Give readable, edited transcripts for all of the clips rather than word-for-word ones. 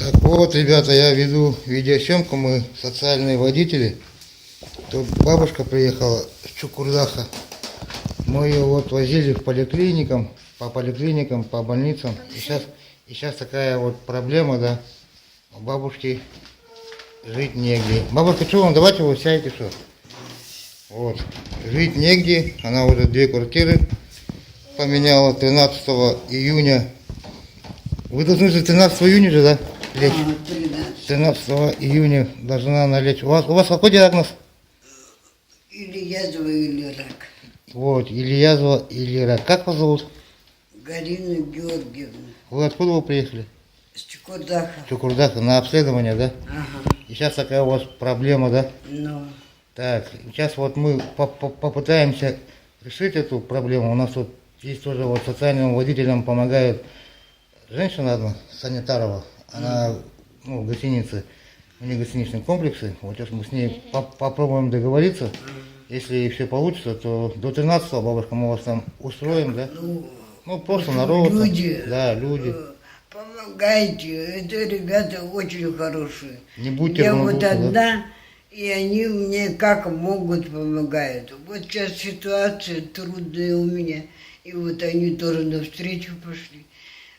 Так вот, ребята, я веду видеосъемку, мы социальные водители. Тут бабушка приехала с Чукурдаха. Мы ее вот возили по поликлиникам, по больницам. И сейчас такая вот проблема, да. У бабушки жить негде. Бабушка, что вам, давайте вы сядете, что? Вот, жить негде. Она уже 2 квартиры поменяла 13 июня. Вы должны же 13 июня же, да? Лечь. 13 июня должна она лечь. У вас какой диагноз? Или язва, или рак. Вот, или язва, или рак. Как вас зовут? Галина Георгиевна. Вы откуда вы приехали? С Чукурдаха. Чукурдаха, на обследование, да? Ага. И сейчас такая у вас проблема, да? Ну. Так, сейчас вот мы попытаемся решить эту проблему. У нас тут есть тоже вот социальным водителям помогает женщина одна, Санитарова. Она в гостинице, у нее гостиничные комплексы. Вот сейчас мы с ней попробуем договориться. Если все получится, то до 13-го, бабушка, мы вас там устроим, да? Ну, просто народ. Люди. Да, люди. Помогайте. Это ребята очень хорошие. Не будьте Я вот равнодушны, одна, да? и они мне как могут помогают. Вот сейчас ситуация трудная у меня. И вот они тоже навстречу пошли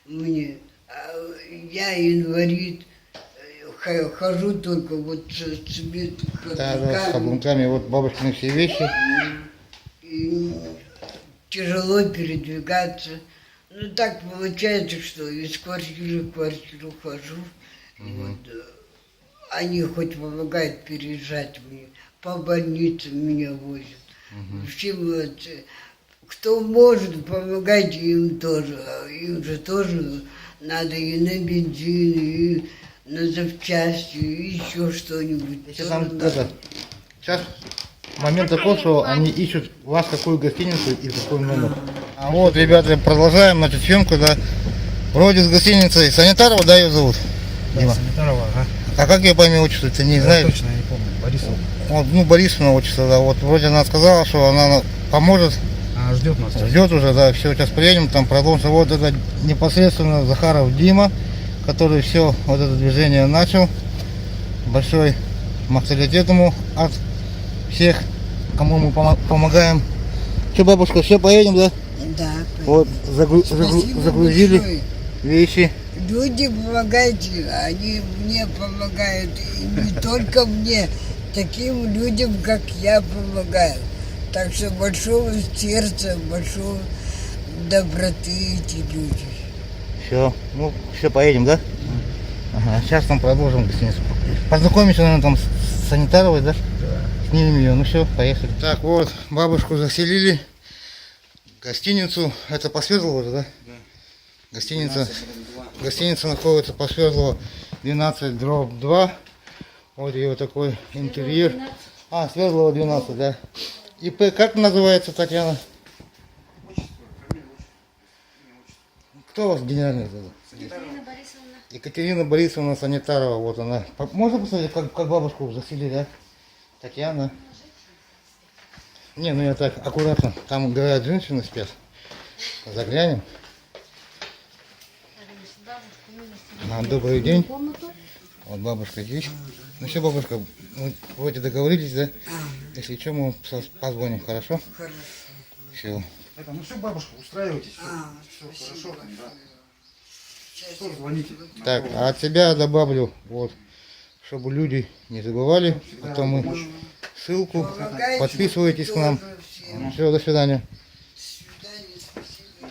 мне. Я инвалид. Хожу только вот с Да, с каблуками. Вот бабушкины все вещи. И тяжело передвигаться. Ну так получается, что из квартиры в квартиру хожу. Вот, они хоть помогают переезжать мне, по больницам меня возят. Всем вот, кто может, помогайте им тоже. Им же тоже надо и на бензин, и на запчасти, и еще что-нибудь. Сейчас момент такой, что они ищут у вас какую гостиницу и какой номер. А вот, ребята, продолжаем, значит, съемку, да. Вроде с гостиницей Санитарова, да, ее зовут? Да, Дима. Санитарова, ага. А как ее по имени отчеству, ты не знаешь? Точно, я не помню. Борисов. Вот, Борисовна отчество, да. Вот вроде она сказала, что она поможет. Ждет нас. Ждет уже, да, все, сейчас приедем, там продолжим. Вот это непосредственно Захаров Дима, который все вот это движение начал. Большой махталитет ему от всех, кому мы помогаем. Что, бабушка, все, поедем, да? Да. Вот, загрузили большое. вещи. Люди, помогайте, они мне помогают. И не только мне, таким людям, как я, помогаю. Так что большого сердца, большого доброты эти люди. Все, все, поедем, да? Ага, сейчас там продолжим гостиницу. Познакомимся, наверное, там с Санитаровой, да? Снимем ее, ну все, поехали. Так, вот, бабушку заселили в гостиницу. Это по Свердлову же, да? Да. Гостиница находится по Свердлову 12/2. Вот ее такой интерьер. Свердлова 12, да. ИП как называется, Татьяна? Кто у вас генеральный? Екатерина Борисовна Санитарова. Вот она. Можно посмотреть, как бабушку заселили, да? Татьяна. Не, я так аккуратно. Там, говорят, женщины спят. Заглянем. Добрый день. Вот бабушка здесь. Ну все, бабушка, мы вроде договорились, да? Если что, мы позвоним, хорошо? Хорошо. Все. Ну все, бабушка, устраивайтесь. Все хорошо. Да. Что, звоните. Так, а от себя добавлю, вот, чтобы люди не забывали, а то мы ссылку, подписывайтесь к нам. Все, до свидания. До свидания, спасибо.